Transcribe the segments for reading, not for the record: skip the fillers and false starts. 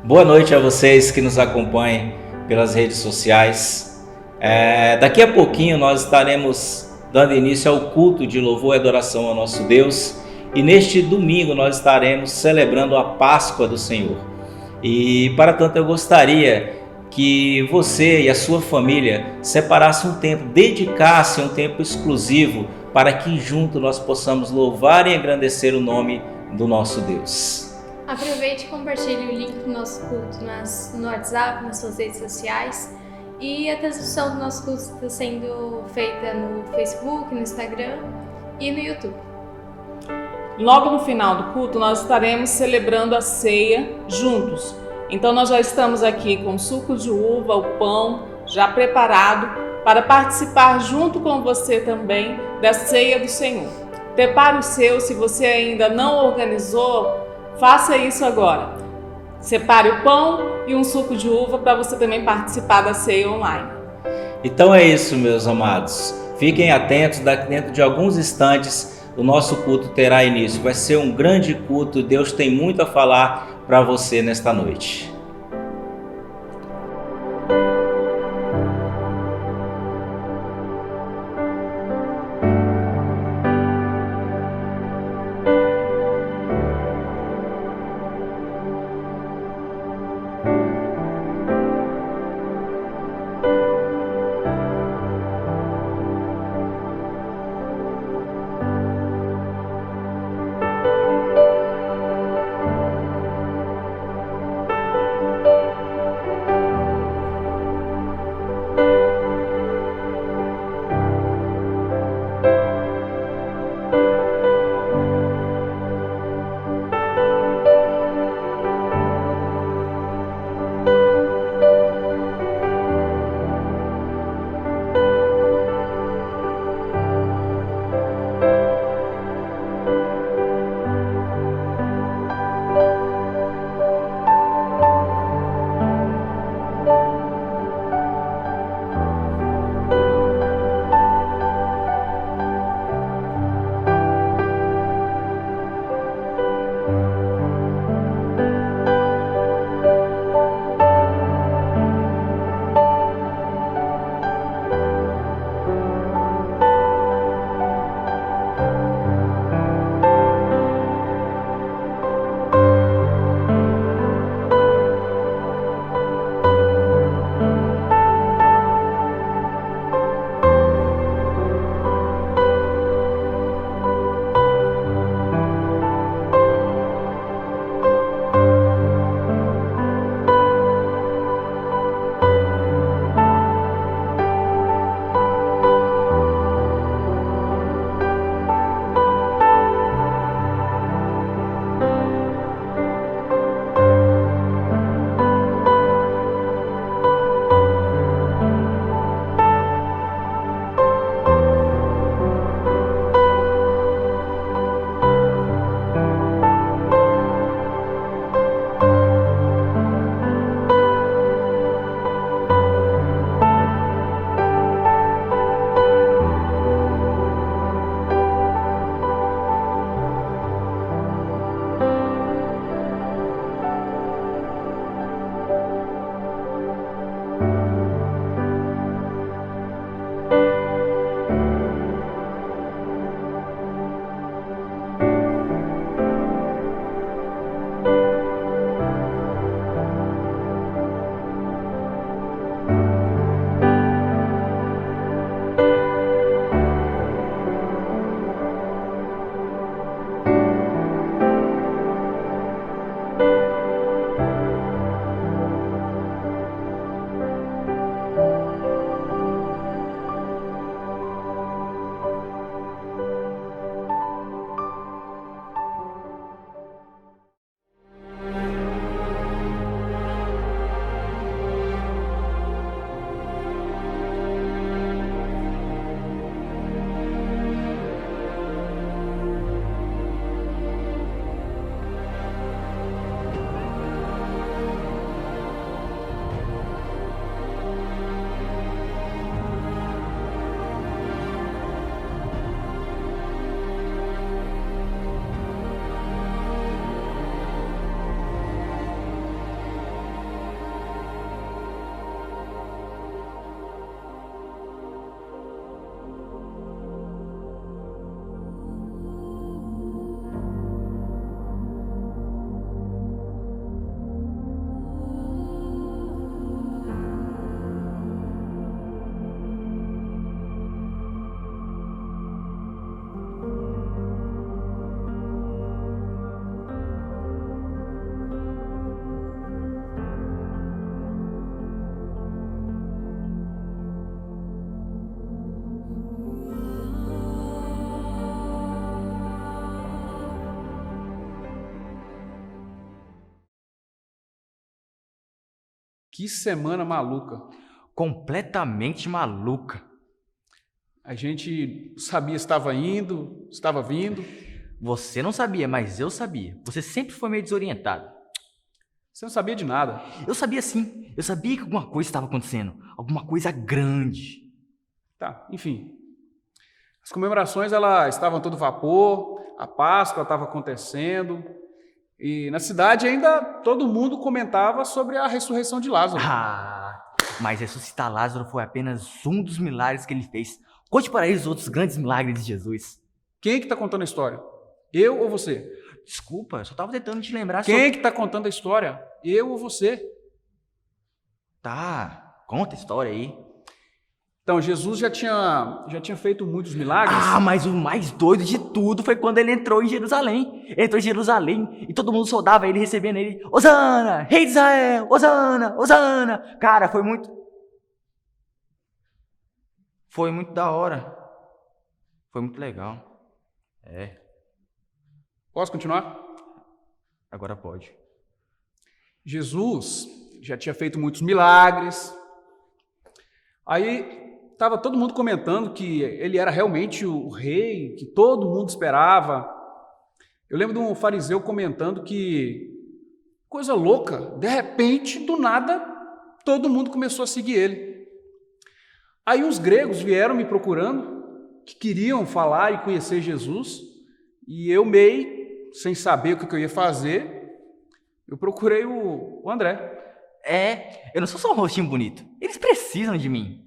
Boa noite a vocês que nos acompanham pelas redes sociais. Daqui a pouquinho nós estaremos dando início ao culto de louvor e adoração ao nosso Deus. E neste domingo nós estaremos celebrando a Páscoa do Senhor. E para tanto eu gostaria que você e a sua família separassem um tempo, dedicassem um tempo exclusivo para que juntos nós possamos louvar e engrandecer o nome do nosso Deus. Aproveite e compartilhe o link do nosso culto no WhatsApp, nas suas redes sociais. E a transmissão do nosso culto está sendo feita no Facebook, no Instagram e no YouTube. Logo no final do culto, nós estaremos celebrando a ceia juntos. Então nós já estamos aqui com suco de uva, o pão já preparado para participar junto com você também da ceia do Senhor. Prepare o seu, se você ainda não organizou, faça isso agora. Separe o pão e um suco de uva para você também participar da ceia online. Então é isso, meus amados. Fiquem atentos, dentro de alguns instantes o nosso culto terá início. Vai ser um grande culto. Deus tem muito a falar para você nesta noite. Que semana maluca. Completamente maluca. A gente sabia se estava indo, se estava vindo. Você não sabia, mas eu sabia. Você sempre foi meio desorientado. Você não sabia de nada. Eu sabia sim. Eu sabia que alguma coisa estava acontecendo. Alguma coisa grande. Tá, enfim. As comemorações elas estavam a todo vapor, a Páscoa estava acontecendo. E na cidade ainda todo mundo comentava sobre a ressurreição de Lázaro. Mas ressuscitar Lázaro foi apenas um dos milagres que ele fez. Conte para eles os outros grandes milagres de Jesus. Quem é que está contando a história? Eu ou você? Desculpa, eu só estava tentando te lembrar. Quem é que está contando a história? Eu ou você? Tá, conta a história aí. Então, Jesus já tinha feito muitos milagres. Mas o mais doido de tudo foi quando ele entrou em Jerusalém. Entrou em Jerusalém e todo mundo saudava ele, recebendo ele. Hosana, rei de Israel, Hosana, Hosana. Cara, foi muito da hora. Foi muito legal. Posso continuar? Agora pode. Jesus já tinha feito muitos milagres. Aí estava todo mundo comentando que ele era realmente o rei, que todo mundo esperava. Eu lembro de um fariseu comentando que, coisa louca, de repente, do nada, todo mundo começou a seguir ele. Aí uns gregos vieram me procurando, que queriam falar e conhecer Jesus, e eu meio, sem saber o que eu ia fazer, eu procurei o André. Eu não sou só um rostinho bonito. Eles precisam de mim.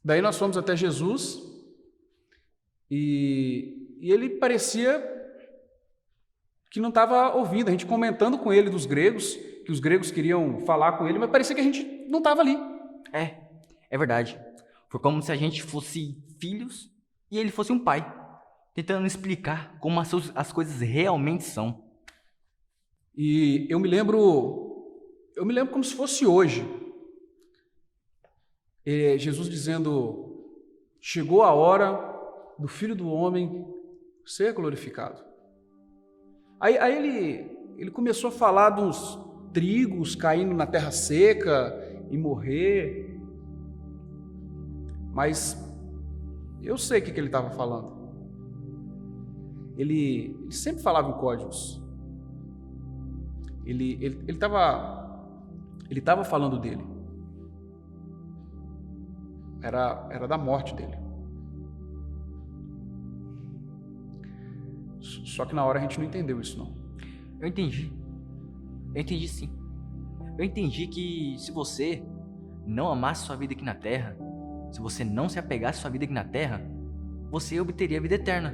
Daí nós fomos até Jesus e ele parecia que não estava ouvindo, a gente comentando com ele dos gregos, que os gregos queriam falar com ele, mas parecia que a gente não estava ali. É verdade. Foi como se a gente fosse filhos e ele fosse um pai, tentando explicar como as coisas realmente são. E eu me lembro como se fosse hoje. Jesus dizendo: chegou a hora do Filho do Homem ser glorificado. Aí ele começou a falar dos trigos caindo na terra seca e morrer. Mas eu sei o que ele estava falando. Ele sempre falava em códigos. Ele estava falando dele. Era da morte dele. Só que na hora a gente não entendeu isso, não. Eu entendi sim. Eu entendi que se você não amasse sua vida aqui na Terra, se você não se apegasse à sua vida aqui na Terra, você obteria a vida eterna.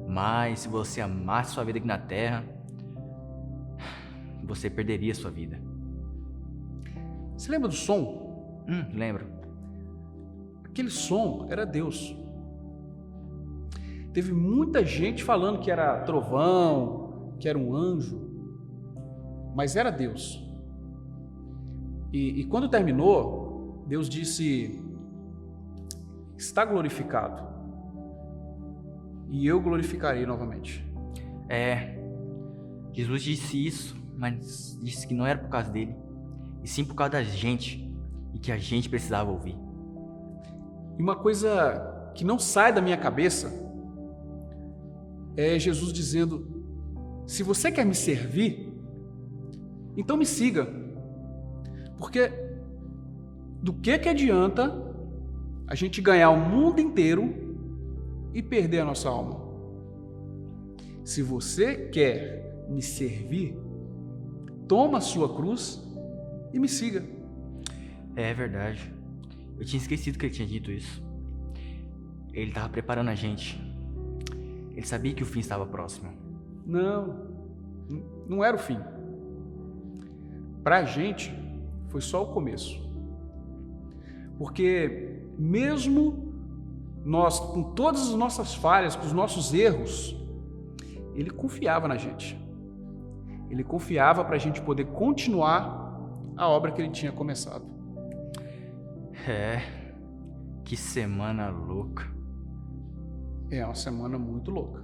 Mas se você amasse sua vida aqui na Terra, você perderia a sua vida. Você lembra do som? Lembro. Aquele som era Deus. Teve muita gente falando que era trovão, que era um anjo, mas era Deus. E quando terminou, Deus disse: está glorificado, e eu glorificarei novamente. Jesus disse isso, mas disse que não era por causa dele, e sim por causa da gente, e que a gente precisava ouvir. E uma coisa que não sai da minha cabeça é Jesus dizendo: se você quer me servir, então me siga. Porque do que adianta a gente ganhar o mundo inteiro e perder a nossa alma? Se você quer me servir, toma a sua cruz e me siga. É verdade. Eu tinha esquecido que ele tinha dito isso. Ele estava preparando a gente. Ele sabia que o fim estava próximo. Não era o fim. Para a gente, foi só o começo. Porque mesmo nós, com todas as nossas falhas, com os nossos erros, Ele confiava na gente. Ele confiava para a gente poder continuar a obra que Ele tinha começado. Que semana louca. É uma semana muito louca.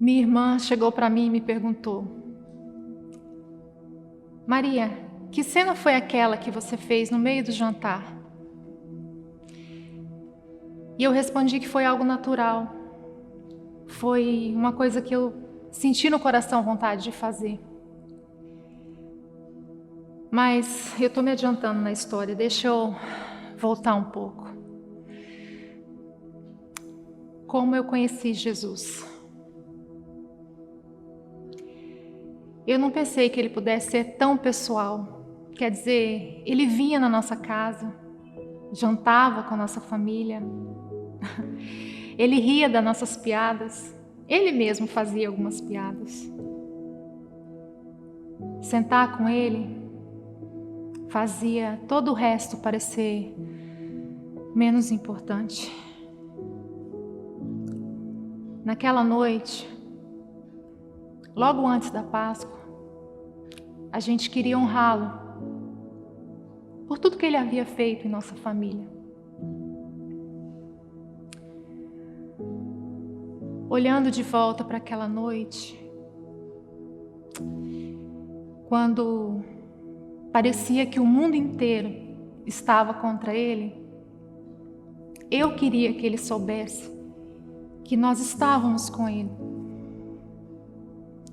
Minha irmã chegou para mim e me perguntou: Maria, que cena foi aquela que você fez no meio do jantar? E eu respondi que foi algo natural. Foi uma coisa que eu senti no coração vontade de fazer. Mas eu estou me adiantando na história, deixa eu voltar um pouco. Como eu conheci Jesus? Eu não pensei que ele pudesse ser tão pessoal. Quer dizer, ele vinha na nossa casa, jantava com a nossa família, ele ria das nossas piadas, ele mesmo fazia algumas piadas. Sentar com ele fazia todo o resto parecer menos importante. Naquela noite, logo antes da Páscoa, a gente queria honrá-lo por tudo que ele havia feito em nossa família. Olhando de volta para aquela noite, quando parecia que o mundo inteiro estava contra ele, eu queria que ele soubesse que nós estávamos com ele,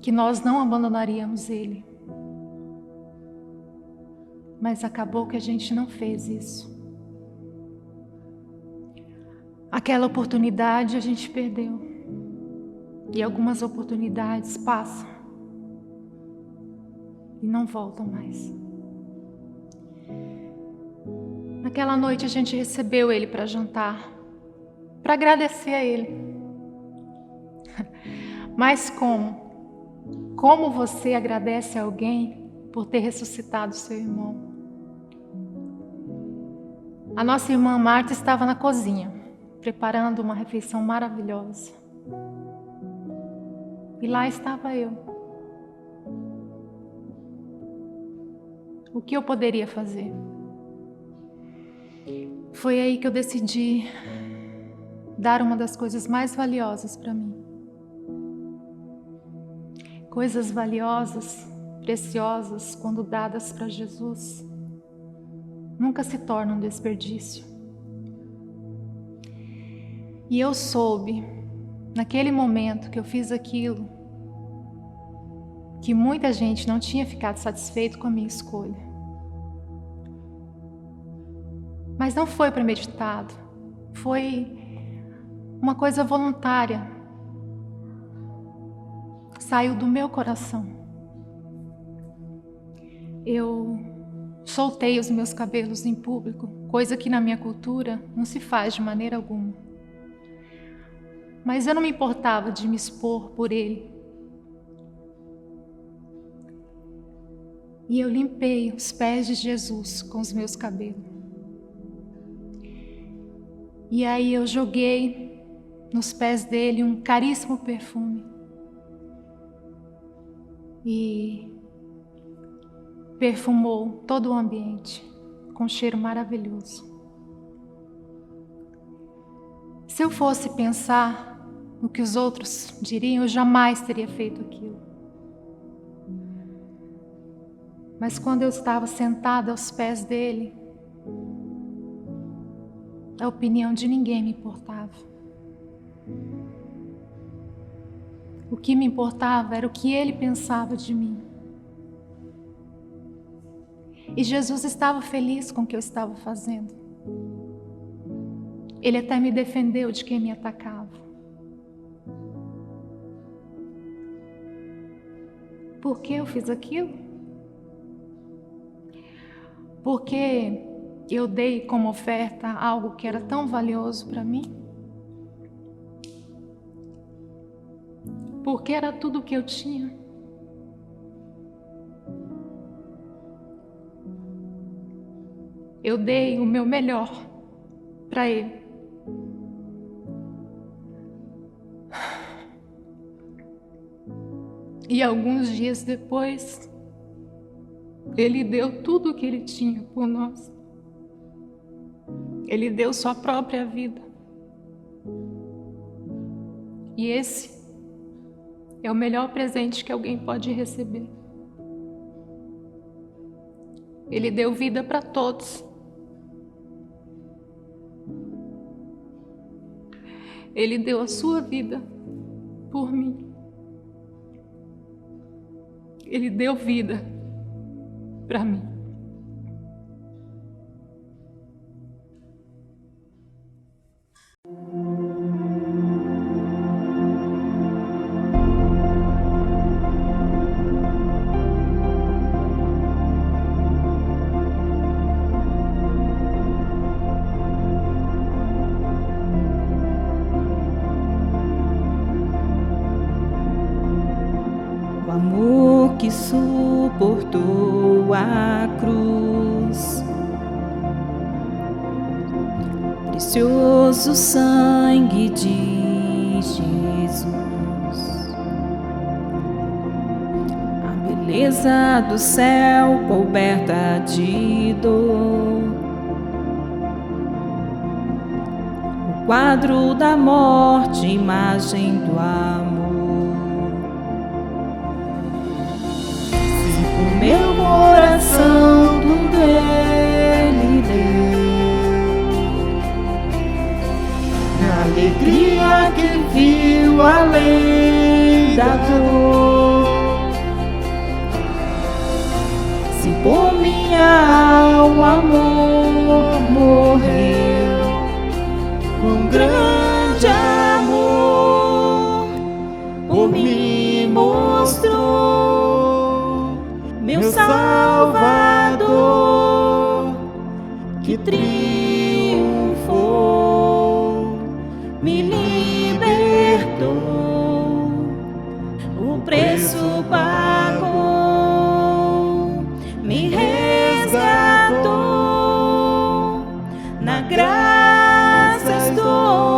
que nós não abandonaríamos ele. Mas acabou que a gente não fez isso. Aquela oportunidade a gente perdeu. E algumas oportunidades passam e não voltam mais. Naquela noite a gente recebeu ele para jantar, para agradecer a ele. Mas como? Como você agradece a alguém por ter ressuscitado seu irmão? A nossa irmã Marta estava na cozinha, preparando uma refeição maravilhosa. E lá estava eu. O que eu poderia fazer? Foi aí que eu decidi dar uma das coisas mais valiosas para mim. Coisas valiosas, preciosas, quando dadas para Jesus, nunca se tornam um desperdício. E eu soube, naquele momento que eu fiz aquilo, que muita gente não tinha ficado satisfeito com a minha escolha. Mas não foi premeditado, foi uma coisa voluntária. Saiu do meu coração. Eu soltei os meus cabelos em público, coisa que na minha cultura não se faz de maneira alguma. Mas eu não me importava de me expor por ele. e eu limpei os pés de Jesus com os meus cabelos. E aí eu joguei nos pés dele um caríssimo perfume. E perfumou todo o ambiente com um cheiro maravilhoso. Se eu fosse pensar no que os outros diriam, eu jamais teria feito aquilo. Mas quando eu estava sentada aos pés dele, a opinião de ninguém me importava. O que me importava era o que ele pensava de mim. E Jesus estava feliz com o que eu estava fazendo. Ele até me defendeu de quem me atacava. Por que eu fiz aquilo? Porque eu dei como oferta algo que era tão valioso para mim? Porque era tudo o que eu tinha? Eu dei o meu melhor para ele. E alguns dias depois, ele deu tudo o que ele tinha por nós. Ele deu sua própria vida. E esse é o melhor presente que alguém pode receber. Ele deu vida para todos. Ele deu a sua vida por mim. Ele deu vida para mim. O amor que suportou a cruz, precioso sangue de Jesus, a beleza do céu coberta de dor, o quadro da morte, imagem do amor. Meu coração tudo ele deu, a alegria que viu além da dor. Se por minha alma amor morreu, com grande amor por mim mostrou. Meu Salvador, que triunfou, me libertou, o preço pagou, me resgatou, na graça estou.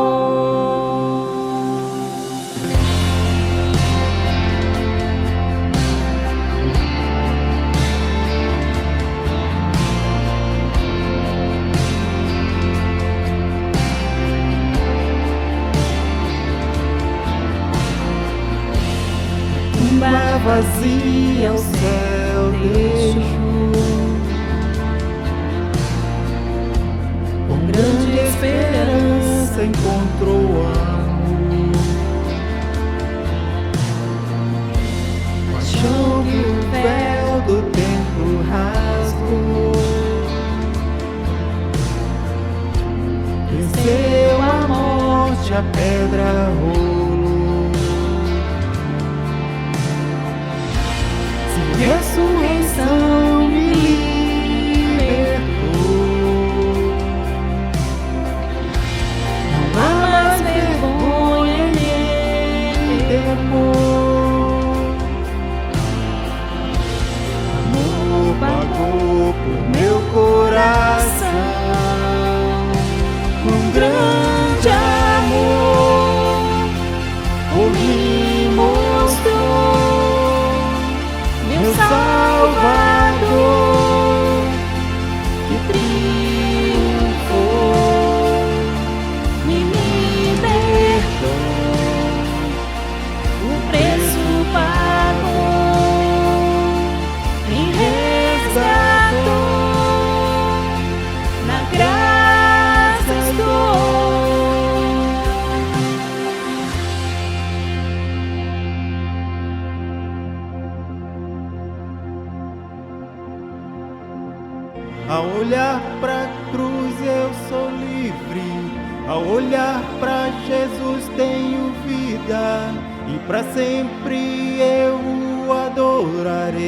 Vazia o céu deixou, com grande esperança encontrou amor, paixão que o véu do tempo rasgou, venceu a morte, a pedra rolou. Ressurreição me libertou, não há mais vergonha nem temor. Amor Ao olhar pra cruz eu sou livre. Ao olhar pra Jesus tenho vida. E pra sempre eu o adorarei.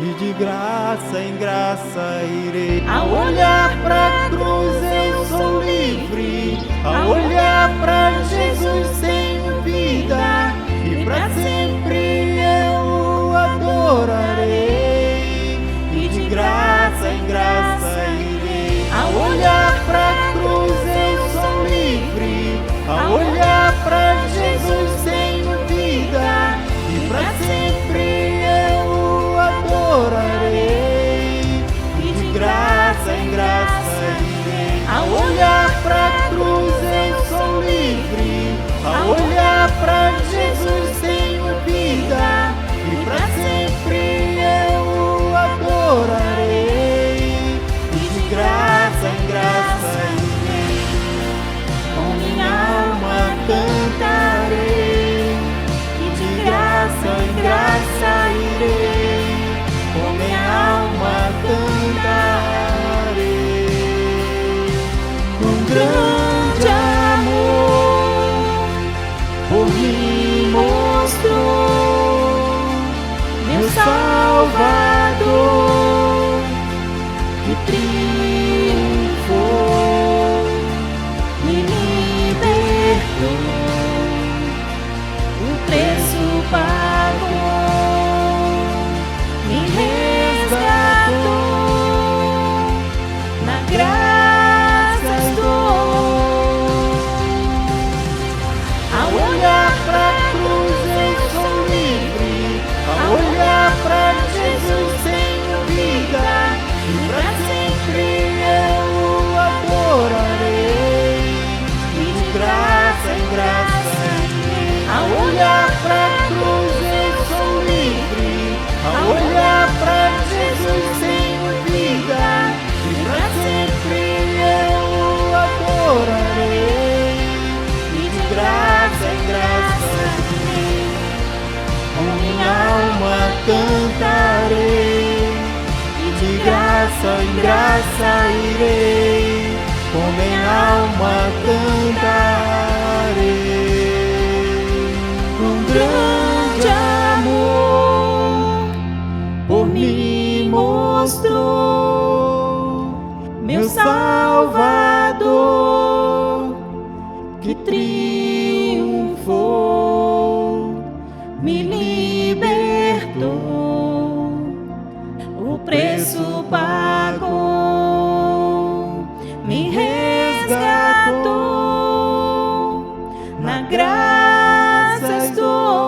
E de graça em graça irei. Ao olhar pra cruz eu sou livre. Ao olhar pra Jesus tenho vida. E pra sempre eu o adorarei. E de graça em graça irei. Ao olhar pra cruz eu sou livre. Ao olhar pra Jesus tenho vida. E pra sempre eu o adorarei. E de graça em graça irei. Ao olhar pra cruz eu sou livre. Ao olhar pra Jesus tenho vida. E pra sempre eu o adorarei. E de graça em graça irei. Com minha alma cantarei. E de graça em graça irei. Com minha alma cantarei. Com grande amor por mim mostrou meu Salvador, que triunfou, me libertou, o preço pagou, me resgatou, na graça estou. Ao olhar pra cruz eu sou livre. Ao olhar pra Jesus tenho vida. E pra sempre eu o adorarei. E de graça em graça irei. Ao olhar pra cruz eu sou livre. Ao olhar pra Jesus tenho vida. E pra sempre eu o adorarei. E de graça em graça irei. Com minha alma cantarei. E de graça em graça irei. Com minha alma cantarei. Com grande amor por mim mostrou meu Salvador, que triunfou, me libertou, o preço pagou, me resgatou, na graça estou.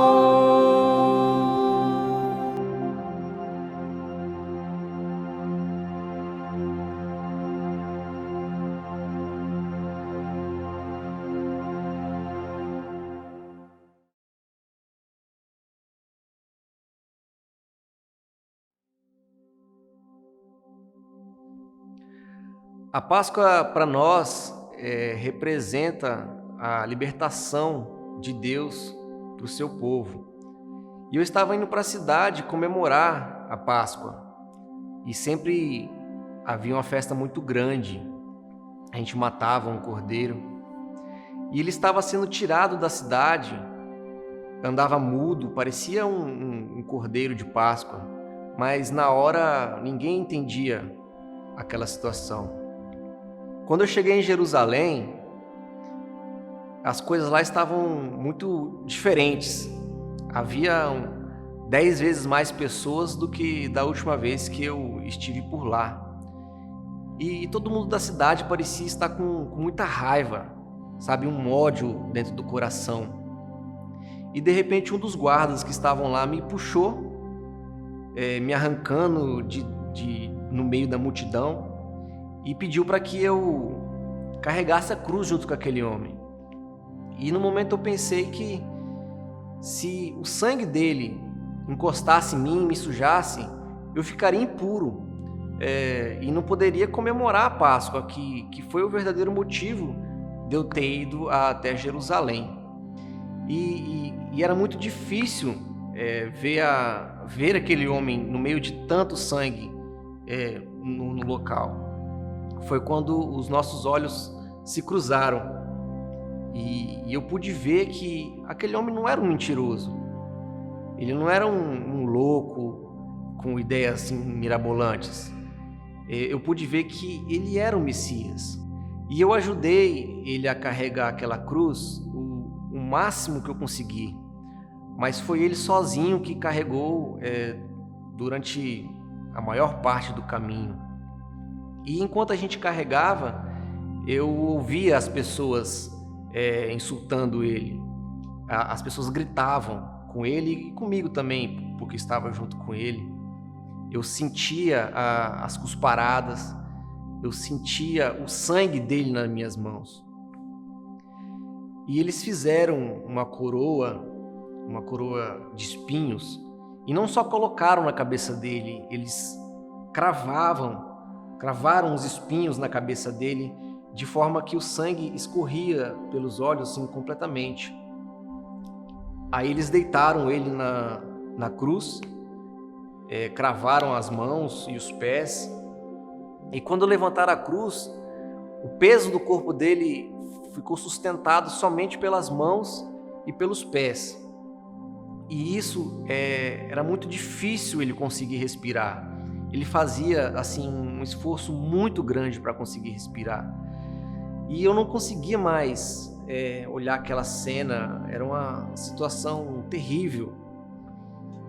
A Páscoa para nós representa a libertação de Deus para o seu povo. E eu estava indo para a cidade comemorar a Páscoa. E sempre havia uma festa muito grande. A gente matava um cordeiro. E ele estava sendo tirado da cidade. Andava mudo, parecia um cordeiro de Páscoa. Mas na hora ninguém entendia aquela situação. Quando eu cheguei em Jerusalém, as coisas lá estavam muito diferentes. Havia 10 vezes mais pessoas do que da última vez que eu estive por lá. E todo mundo da cidade parecia estar com muita raiva, sabe, um ódio dentro do coração. E de repente um dos guardas que estavam lá me puxou, me arrancando no meio da multidão, e pediu para que eu carregasse a cruz junto com aquele homem. E no momento eu pensei que se o sangue dele encostasse em mim, me sujasse, eu ficaria impuro e não poderia comemorar a Páscoa, que foi o verdadeiro motivo de eu ter ido até Jerusalém. E era muito difícil ver aquele homem no meio de tanto sangue no local. Foi quando os nossos olhos se cruzaram e eu pude ver que aquele homem não era um mentiroso. Ele não era um louco com ideias assim mirabolantes. Eu pude ver que ele era o Messias. E eu ajudei ele a carregar aquela cruz o máximo que eu consegui. Mas foi ele sozinho que carregou durante a maior parte do caminho. E enquanto a gente carregava, eu ouvia as pessoas insultando ele. As pessoas gritavam com ele e comigo também, porque estava junto com ele. Eu sentia as cusparadas, eu sentia o sangue dele nas minhas mãos. E eles fizeram uma coroa de espinhos, e não só colocaram na cabeça dele, eles cravaram os espinhos na cabeça dele, de forma que o sangue escorria pelos olhos assim completamente. Aí eles deitaram ele na cruz, cravaram as mãos e os pés, e quando levantaram a cruz, o peso do corpo dele ficou sustentado somente pelas mãos e pelos pés. E isso era muito difícil ele conseguir respirar. Ele fazia assim um esforço muito grande para conseguir respirar. E eu não conseguia mais olhar aquela cena. Era uma situação terrível.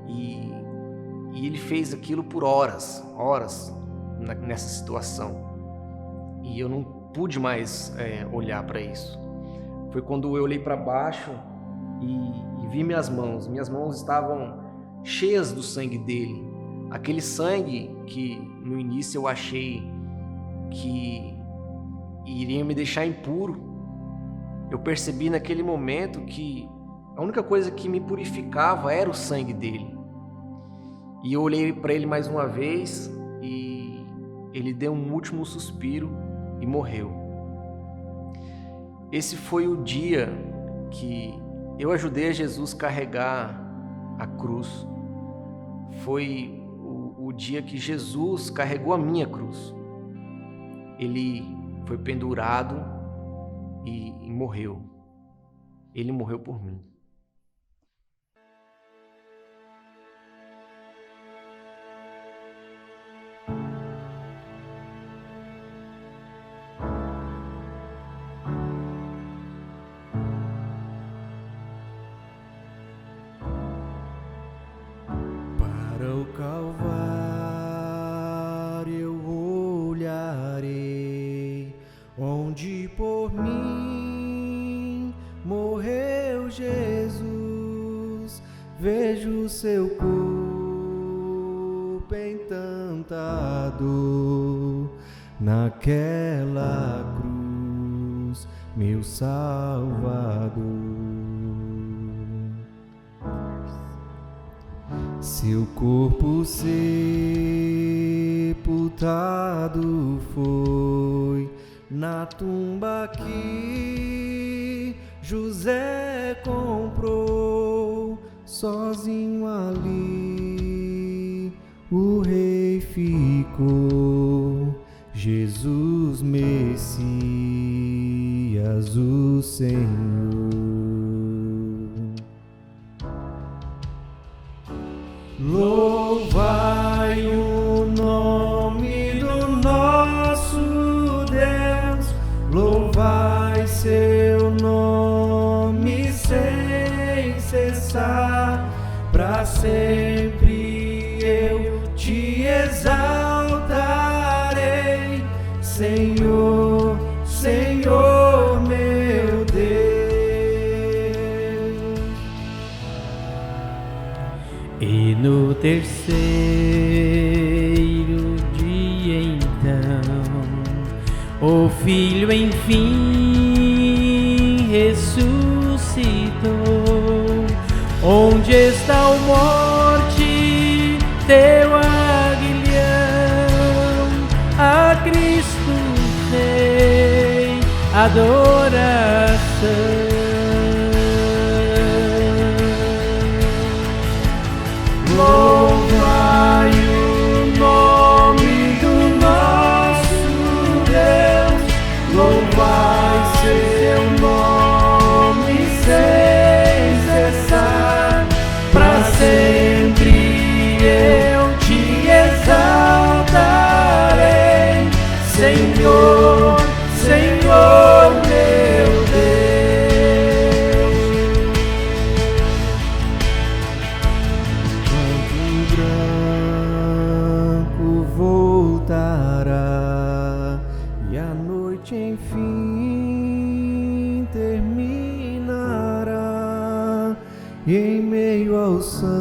E ele fez aquilo por horas nessa situação. E eu não pude mais olhar para isso. Foi quando eu olhei para baixo e vi minhas mãos. Minhas mãos estavam cheias do sangue dele. Aquele sangue que no início eu achei que iria me deixar impuro. Eu percebi naquele momento que a única coisa que me purificava era o sangue dele. E eu olhei para ele mais uma vez e ele deu um último suspiro e morreu. Esse foi o dia que eu ajudei a Jesus carregar a cruz. Foi o dia que Jesus carregou a minha cruz. Ele foi pendurado e morreu. Ele morreu por mim. Para o Calvário eu olharei, onde por mim morreu Jesus. Vejo seu corpo em tanta dor, naquela cruz, meu Salvador. Seu corpo sepultado foi na tumba que José comprou. Sozinho ali o rei ficou, Jesus Messias, o Senhor. Louvai o nome do nosso Deus, louvai seu nome sem cessar, para sempre eu te exaltarei, Senhor, Senhor meu Deus. E no terceiro dia então, o Filho enfim ressuscitou. Onde está o morte, teu aguilhão? A Cristo Rei, adoração. Louvai o nome branco voltará e a noite enfim terminará, e em meio aos santos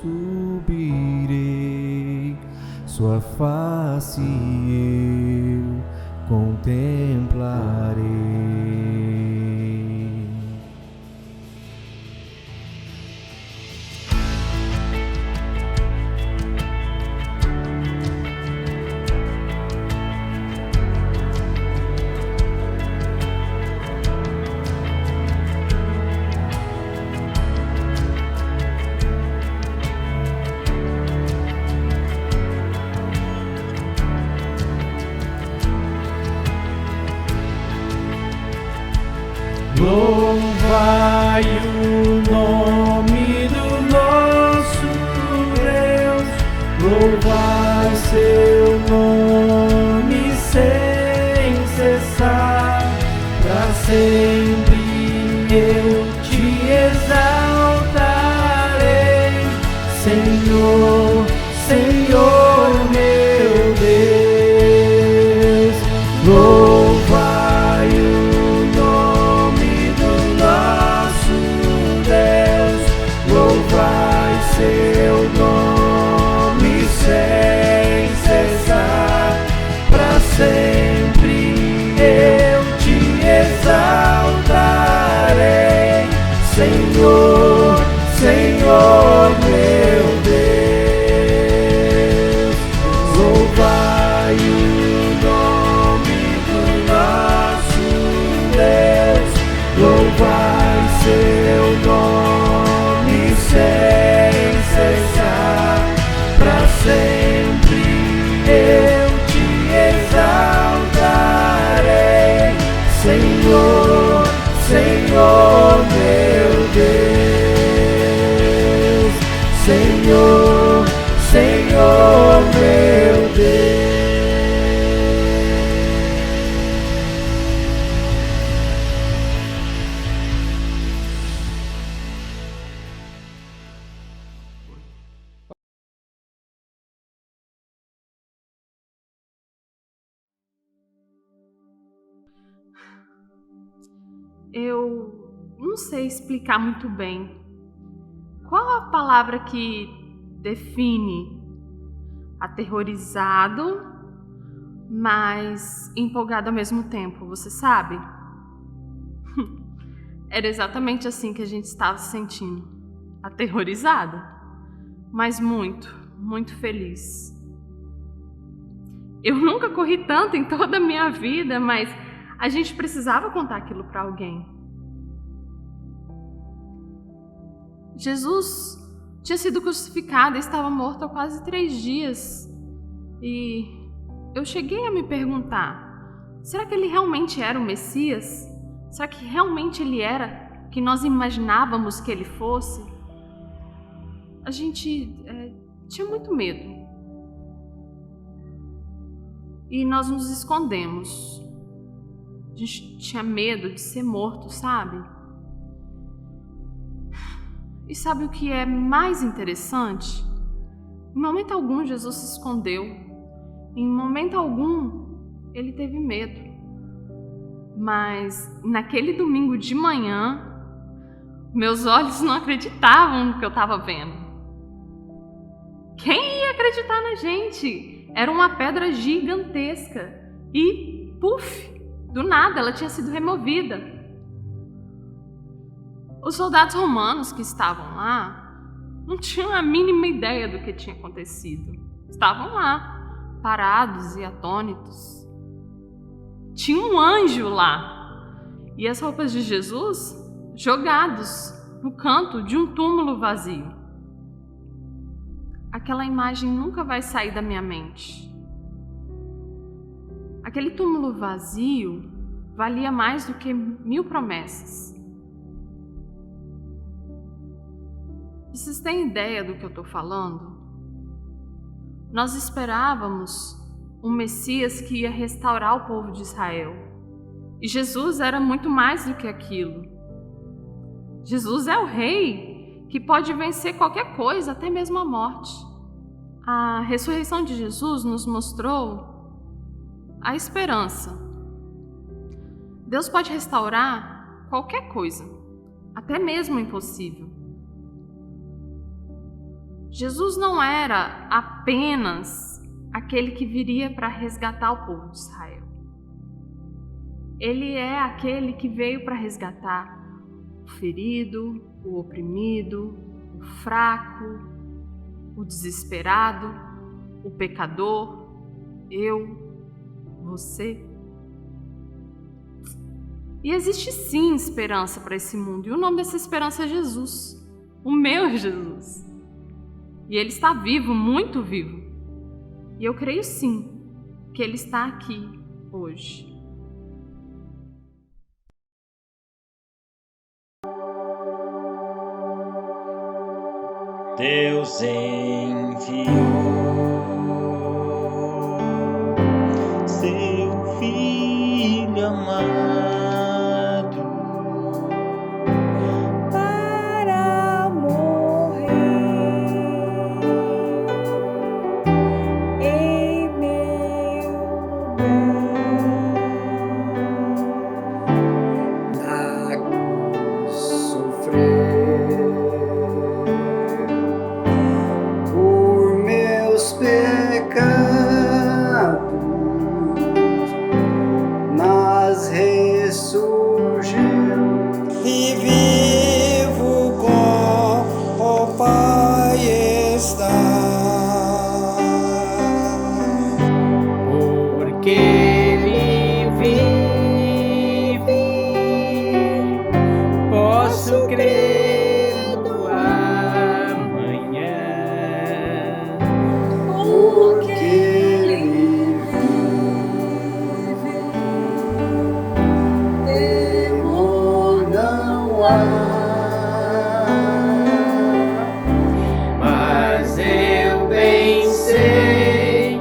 subirei, sua face eu contemplarei. Louvai o nome do nosso Deus, louvai seu nome sem cessar, para sempre eu te exaltarei, Senhor, Senhor meu Deus. Louvai seu nome sem cessar, para sempre eu te exaltarei, Senhor, Senhor meu Deus. Louvai o nome do nosso Deus, louvai seu nome sem cessar, para sempre eu te exaltarei, Senhor, Senhor meu Deus, Senhor, Senhor meu Deus. Eu não sei explicar muito bem. Qual a palavra que define aterrorizado, mas empolgado ao mesmo tempo, você sabe? Era exatamente assim que a gente estava se sentindo. Aterrorizada, mas muito, muito feliz. Eu nunca corri tanto em toda a minha vida, mas a gente precisava contar aquilo para alguém. Jesus tinha sido crucificado e estava morto há quase 3 dias. E eu cheguei a me perguntar, será que ele realmente era o Messias? Será que realmente ele era o que nós imaginávamos que ele fosse? A gente tinha muito medo. E nós nos escondemos. A gente tinha medo de ser morto, sabe? E sabe o que é mais interessante? Em momento algum Jesus se escondeu. Em momento algum ele teve medo. Mas naquele domingo de manhã, meus olhos não acreditavam no que eu estava vendo. Quem ia acreditar na gente? Era uma pedra gigantesca. E, puf, do nada ela tinha sido removida. Os soldados romanos que estavam lá não tinham a mínima ideia do que tinha acontecido. Estavam lá, parados e atônitos. Tinha um anjo lá e as roupas de Jesus jogados no canto de um túmulo vazio. Aquela imagem nunca vai sair da minha mente. Aquele túmulo vazio valia mais do que 1000 promessas. Vocês têm ideia do que eu estou falando? Nós esperávamos um Messias que ia restaurar o povo de Israel. E Jesus era muito mais do que aquilo. Jesus é o rei que pode vencer qualquer coisa, até mesmo a morte. A ressurreição de Jesus nos mostrou a esperança. Deus pode restaurar qualquer coisa, até mesmo o impossível. Jesus não era apenas aquele que viria para resgatar o povo de Israel. Ele é aquele que veio para resgatar o ferido, o oprimido, o fraco, o desesperado, o pecador, eu, você. E existe sim esperança para esse mundo, e o nome dessa esperança é Jesus, o meu Jesus. E Ele está vivo, muito vivo. E eu creio sim que Ele está aqui hoje. Deus enviou seu Filho amado para morrer em meu lugar, na cruz sofrer por meus pecados, mas ressurgiu e vivo com o Pai está. Porque Ele vive, posso crer no amanhã. Porque Ele vive, temor não há. Mas eu bem sei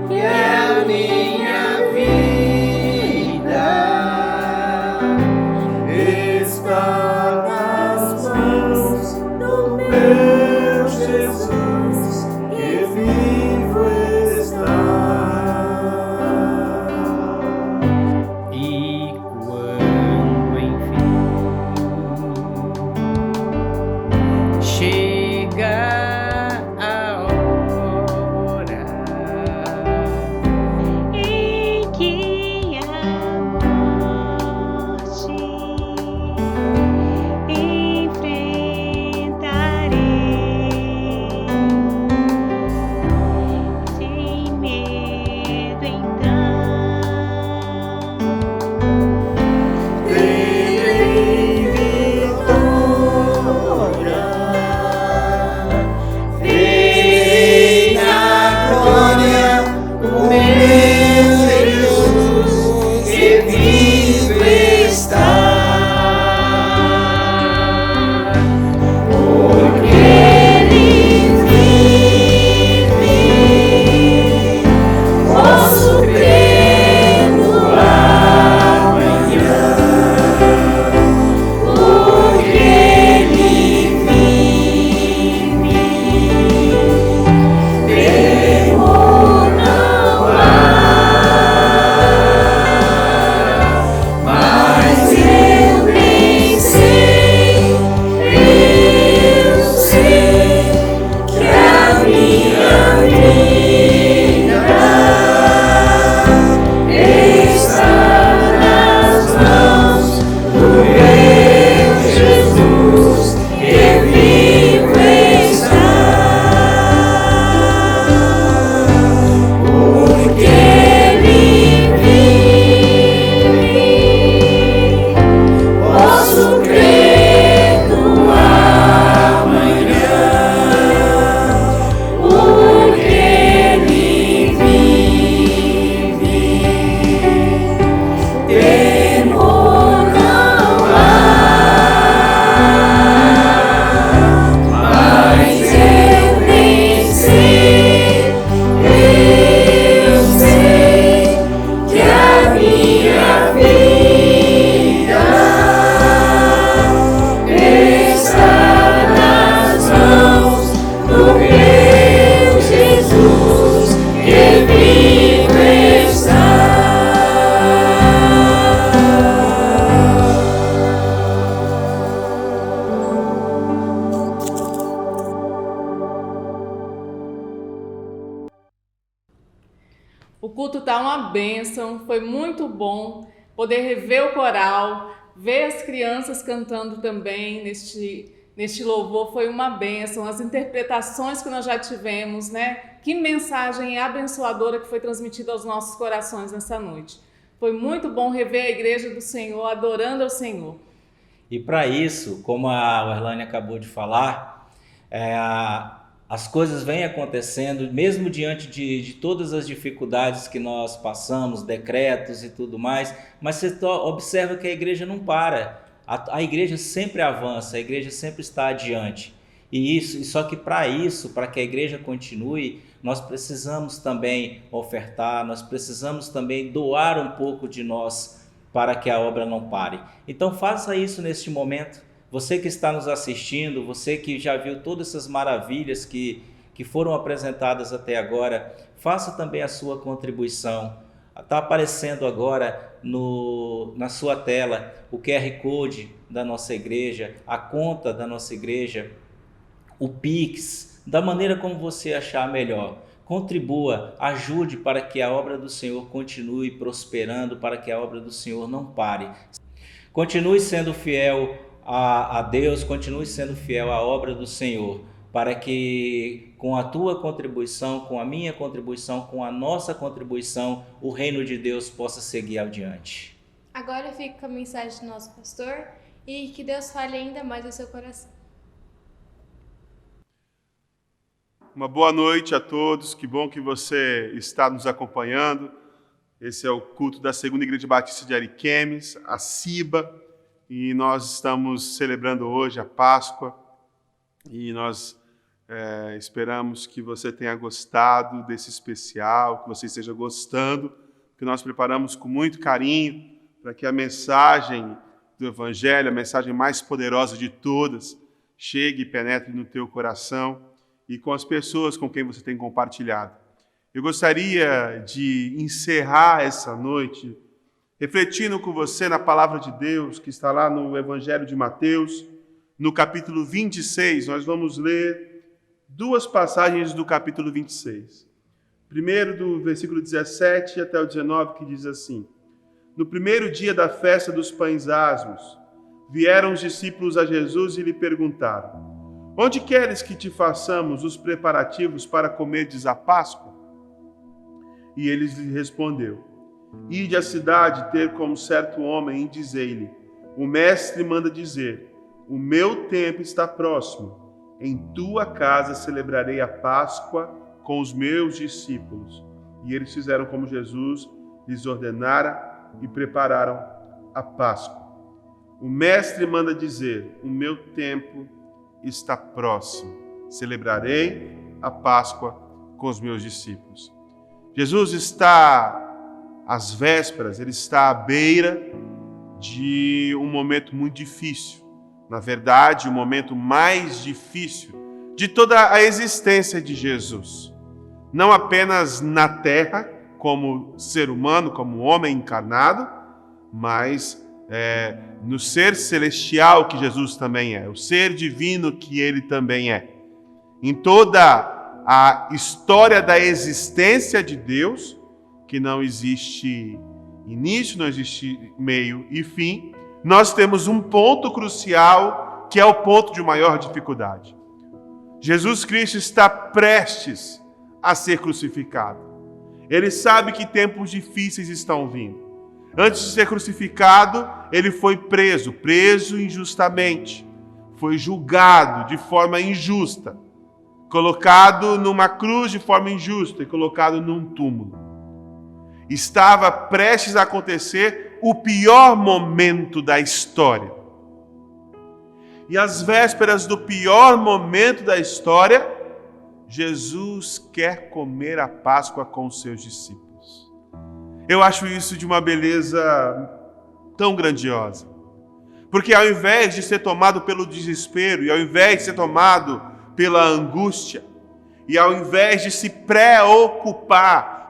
que a minha vida está nas mãos do meu Jesus, que vivo está. E quando enfim chega a hora em que a morte enfrentarei, está uma bênção, foi muito bom poder rever o coral, ver as crianças cantando também neste louvor, foi uma bênção, as interpretações que nós já tivemos, né? Que mensagem abençoadora que foi transmitida aos nossos corações nessa noite. Foi muito bom rever a igreja do Senhor, adorando ao Senhor. E para isso, como a Werlane acabou de falar, as coisas vêm acontecendo, mesmo diante de todas as dificuldades que nós passamos, decretos e tudo mais, mas você observa que a igreja não para, a igreja sempre avança, a igreja sempre está adiante. E só que para que a igreja continue, nós precisamos também ofertar, nós precisamos também doar um pouco de nós para que a obra não pare. Então faça isso neste momento. Você que está nos assistindo, você que já viu todas essas maravilhas que foram apresentadas até agora, faça também a sua contribuição. Está aparecendo agora na sua tela o QR Code da nossa igreja, a conta da nossa igreja, o Pix, da maneira como você achar melhor. Contribua, ajude para que a obra do Senhor continue prosperando, para que a obra do Senhor não pare. Continue sendo fiel a Deus, continue sendo fiel à obra do Senhor, para que com a tua contribuição, com a minha contribuição, com a nossa contribuição, o reino de Deus possa seguir adiante. Agora fica com a mensagem do nosso pastor e que Deus fale ainda mais ao seu coração. Uma boa noite a todos, que bom que você está nos acompanhando. Esse é o culto da Segunda Igreja Batista de Ariquemes, a CIBA, e nós estamos celebrando hoje a Páscoa, e nós esperamos que você tenha gostado desse especial, que você esteja gostando, que nós preparamos com muito carinho para que a mensagem do Evangelho, a mensagem mais poderosa de todas, chegue e penetre no teu coração e com as pessoas com quem você tem compartilhado. Eu gostaria de encerrar essa noite refletindo com você na palavra de Deus, que está lá no Evangelho de Mateus, no capítulo 26. Nós vamos ler duas passagens do capítulo 26. Primeiro, do versículo 17 até o 19, que diz assim: No primeiro dia da festa dos pães asmos, vieram os discípulos a Jesus e lhe perguntaram: Onde queres que te façamos os preparativos para comerdes a Páscoa? E ele lhe respondeu: Ide à cidade ter como certo homem e dizei-lhe: O mestre manda dizer: O meu tempo está próximo. Em tua casa celebrarei a Páscoa com os meus discípulos. E eles fizeram como Jesus lhes ordenara e prepararam a Páscoa. O mestre manda dizer: O meu tempo está próximo. Celebrarei a Páscoa com os meus discípulos. Jesus está às vésperas, ele está à beira de um momento muito difícil. Na verdade, o momento mais difícil de toda a existência de Jesus. Não apenas na terra, como ser humano, como homem encarnado, mas no ser celestial que Jesus também é, o ser divino que ele também é. Em toda a história da existência de Deus, que não existe início, não existe meio e fim, nós temos um ponto crucial que é o ponto de maior dificuldade. Jesus Cristo está prestes a ser crucificado. Ele sabe que tempos difíceis estão vindo. Antes de ser crucificado, ele foi preso injustamente, foi julgado de forma injusta, colocado numa cruz de forma injusta e colocado num túmulo. Estava prestes a acontecer o pior momento da história. E às vésperas do pior momento da história, Jesus quer comer a Páscoa com os seus discípulos. Eu acho isso de uma beleza tão grandiosa. Porque ao invés de ser tomado pelo desespero, e ao invés de ser tomado pela angústia, e ao invés de se preocupar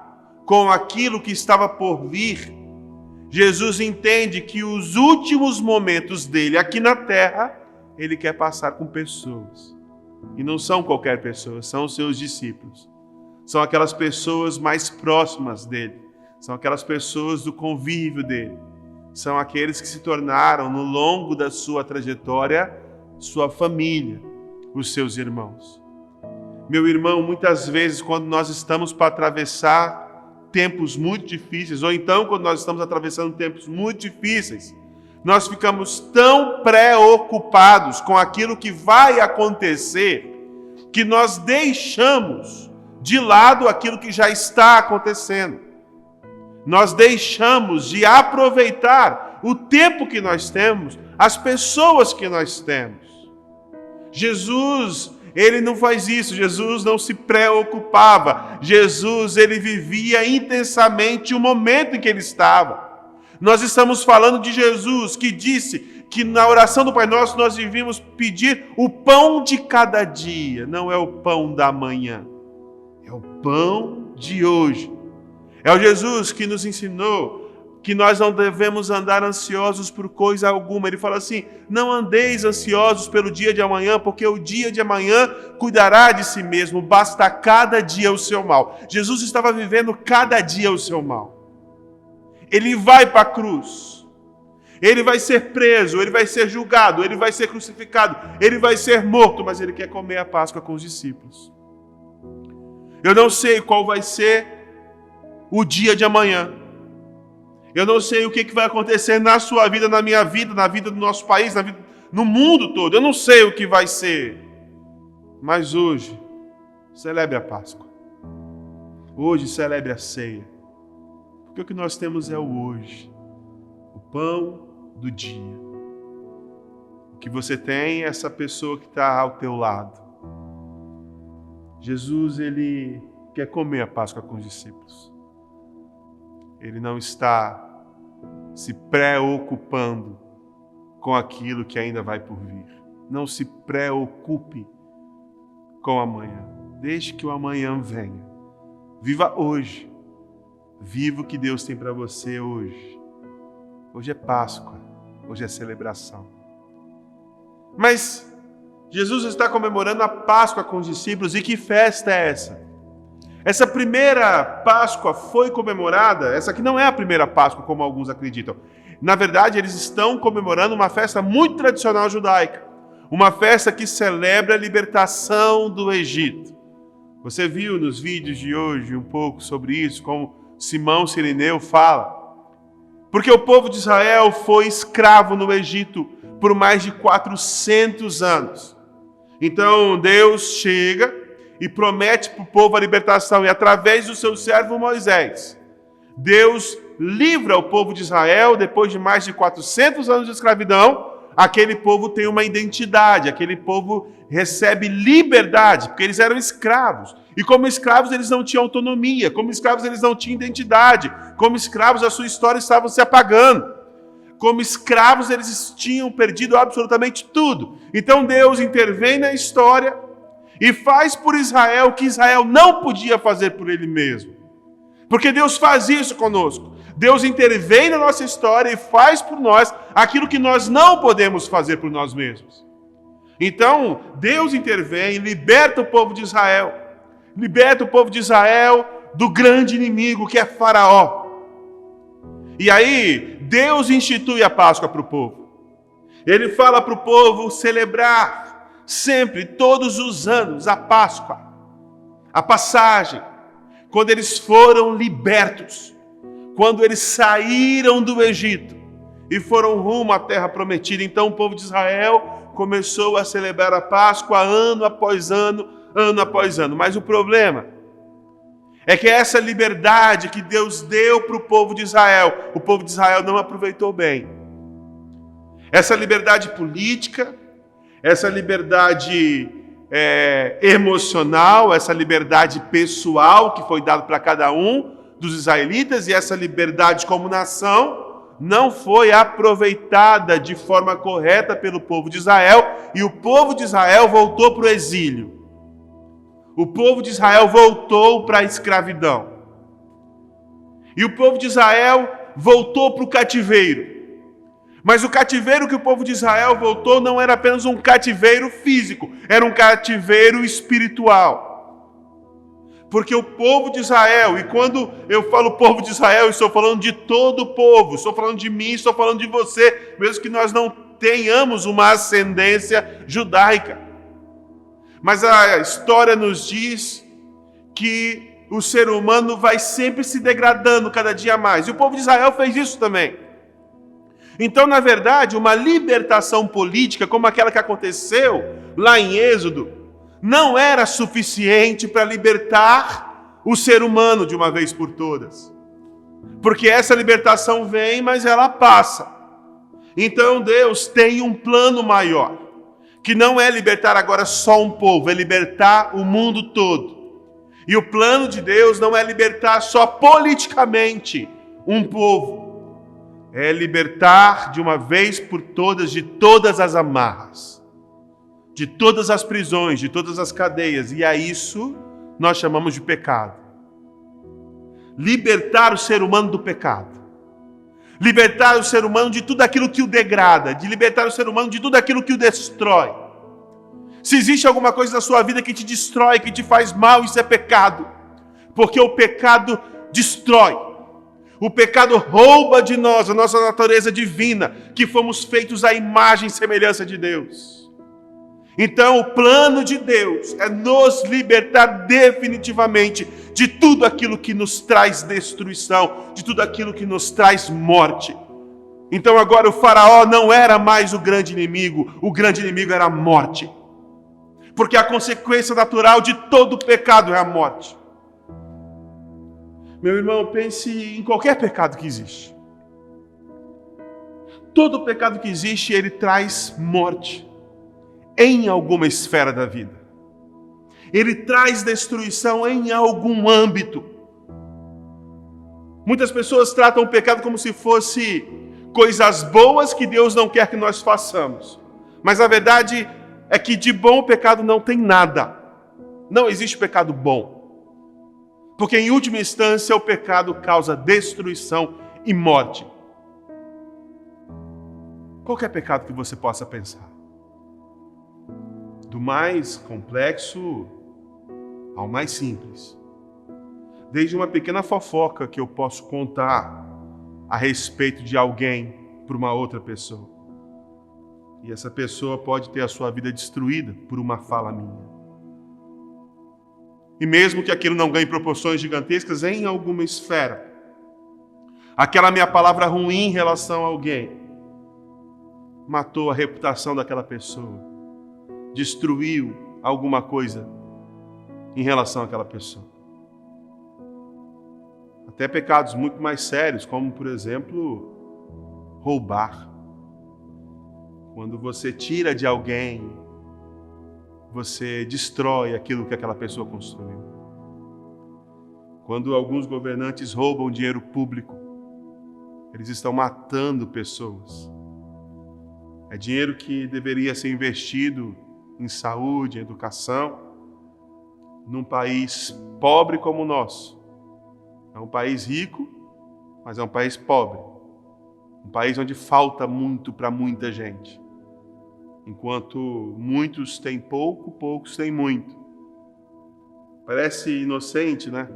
com aquilo que estava por vir, Jesus entende que os últimos momentos dele aqui na terra, ele quer passar com pessoas. E não são qualquer pessoa, são os seus discípulos. São aquelas pessoas mais próximas dele. São aquelas pessoas do convívio dele. São aqueles que se tornaram, no longo da sua trajetória, sua família, os seus irmãos. Meu irmão, muitas vezes, quando nós estamos para atravessar tempos muito difíceis, ou então quando nós estamos atravessando tempos muito difíceis, nós ficamos tão preocupados com aquilo que vai acontecer, que nós deixamos de lado aquilo que já está acontecendo. Nós deixamos de aproveitar o tempo que nós temos, as pessoas que nós temos. Jesus, ele não faz isso. Jesus não se preocupava. Jesus, ele vivia intensamente o momento em que ele estava. Nós estamos falando de Jesus, que disse que na oração do Pai Nosso nós devíamos pedir o pão de cada dia. Não é o pão da manhã, é o pão de hoje. É o Jesus que nos ensinou que nós não devemos andar ansiosos por coisa alguma. Ele fala assim: não andeis ansiosos pelo dia de amanhã, porque o dia de amanhã cuidará de si mesmo, basta cada dia o seu mal. Jesus estava vivendo cada dia o seu mal. Ele vai para a cruz, ele vai ser preso, ele vai ser julgado, ele vai ser crucificado, ele vai ser morto, mas ele quer comer a Páscoa com os discípulos. Eu não sei qual vai ser o dia de amanhã. Eu não sei o que vai acontecer na sua vida, na minha vida, na vida do nosso país, no mundo todo. Eu não sei o que vai ser. Mas hoje, celebre a Páscoa. Hoje, celebre a ceia. Porque o que nós temos é o hoje. O pão do dia. O que você tem é essa pessoa que está ao teu lado. Jesus, ele quer comer a Páscoa com os discípulos. Ele não está se preocupando com aquilo que ainda vai por vir. Não se preocupe com o amanhã. Deixe que o amanhã venha. Viva hoje. Viva o que Deus tem para você hoje. Hoje é Páscoa. Hoje é celebração. Mas Jesus está comemorando a Páscoa com os discípulos. E que festa é essa? Essa primeira Páscoa foi comemorada, essa aqui não é a primeira Páscoa, como alguns acreditam. Na verdade, eles estão comemorando uma festa muito tradicional judaica. Uma festa que celebra a libertação do Egito. Você viu nos vídeos de hoje um pouco sobre isso, como Simão Cirineu fala. Porque o povo de Israel foi escravo no Egito por mais de 400 anos. Então Deus chega e promete para o povo a libertação, e através do seu servo Moisés, Deus livra o povo de Israel. Depois de mais de 400 anos de escravidão, aquele povo tem uma identidade, aquele povo recebe liberdade, porque eles eram escravos, e como escravos eles não tinham autonomia, como escravos eles não tinham identidade, como escravos a sua história estava se apagando, como escravos eles tinham perdido absolutamente tudo. Então Deus intervém na história e faz por Israel o que Israel não podia fazer por ele mesmo. Porque Deus faz isso conosco. Deus intervém na nossa história e faz por nós aquilo que nós não podemos fazer por nós mesmos. Então, Deus intervém, liberta o povo de Israel. Liberta o povo de Israel do grande inimigo que é Faraó. E aí, Deus institui a Páscoa para o povo. Ele fala para o povo celebrar sempre, todos os anos, a Páscoa, a passagem, quando eles foram libertos, quando eles saíram do Egito e foram rumo à terra prometida. Então o povo de Israel começou a celebrar a Páscoa ano após ano, ano após ano. Mas o problema é que essa liberdade que Deus deu para o povo de Israel não aproveitou bem. Essa liberdade política, essa liberdade emocional, essa liberdade pessoal que foi dada para cada um dos israelitas, e essa liberdade como nação não foi aproveitada de forma correta pelo povo de Israel, e o povo de Israel voltou para o exílio. O povo de Israel voltou para a escravidão. E o povo de Israel voltou para o cativeiro. Mas o cativeiro que o povo de Israel voltou não era apenas um cativeiro físico, era um cativeiro espiritual. Porque o povo de Israel, e quando eu falo povo de Israel, eu estou falando de todo o povo, estou falando de mim, estou falando de você, mesmo que nós não tenhamos uma ascendência judaica. Mas a história nos diz que o ser humano vai sempre se degradando cada dia mais. E o povo de Israel fez isso também. Então, na verdade, uma libertação política como aquela que aconteceu lá em Êxodo, não era suficiente para libertar o ser humano de uma vez por todas. Porque essa libertação vem, mas ela passa. Então Deus tem um plano maior, que não é libertar agora só um povo, é libertar o mundo todo. E o plano de Deus não é libertar só politicamente um povo, é libertar de uma vez por todas de todas as amarras, de todas as prisões, de todas as cadeias, e a isso nós chamamos de pecado. Libertar o ser humano do pecado. Libertar o ser humano de tudo aquilo que o degrada, de libertar o ser humano de tudo aquilo que o destrói. Se existe alguma coisa na sua vida que te destrói, que te faz mal, isso é pecado. Porque o pecado destrói. O pecado rouba de nós a nossa natureza divina, que fomos feitos à imagem e semelhança de Deus. Então, o plano de Deus é nos libertar definitivamente de tudo aquilo que nos traz destruição, de tudo aquilo que nos traz morte. Então, agora o faraó não era mais o grande inimigo era a morte. Porque a consequência natural de todo pecado é a morte. Meu irmão, pense em qualquer pecado que existe. Todo pecado que existe, ele traz morte. Em alguma esfera da vida. Ele traz destruição em algum âmbito. Muitas pessoas tratam o pecado como se fosse coisas boas que Deus não quer que nós façamos. Mas a verdade é que de bom o pecado não tem nada. Não existe pecado bom. Porque em última instância o pecado causa destruição e morte. Qualquer pecado que você possa pensar. Do mais complexo ao mais simples. Desde uma pequena fofoca que eu posso contar a respeito de alguém para uma outra pessoa. E essa pessoa pode ter a sua vida destruída por uma fala minha. E mesmo que aquilo não ganhe proporções gigantescas em alguma esfera, aquela minha palavra ruim em relação a alguém matou a reputação daquela pessoa. Destruiu alguma coisa em relação àquela pessoa. Até pecados muito mais sérios, como, por exemplo, roubar. Quando você tira de alguém, você destrói aquilo que aquela pessoa construiu. Quando alguns governantes roubam dinheiro público, eles estão matando pessoas. É dinheiro que deveria ser investido em saúde, em educação, num país pobre como o nosso. É um país rico, mas é um país pobre. Um país onde falta muito para muita gente. Enquanto muitos têm pouco, poucos têm muito. Parece inocente, né?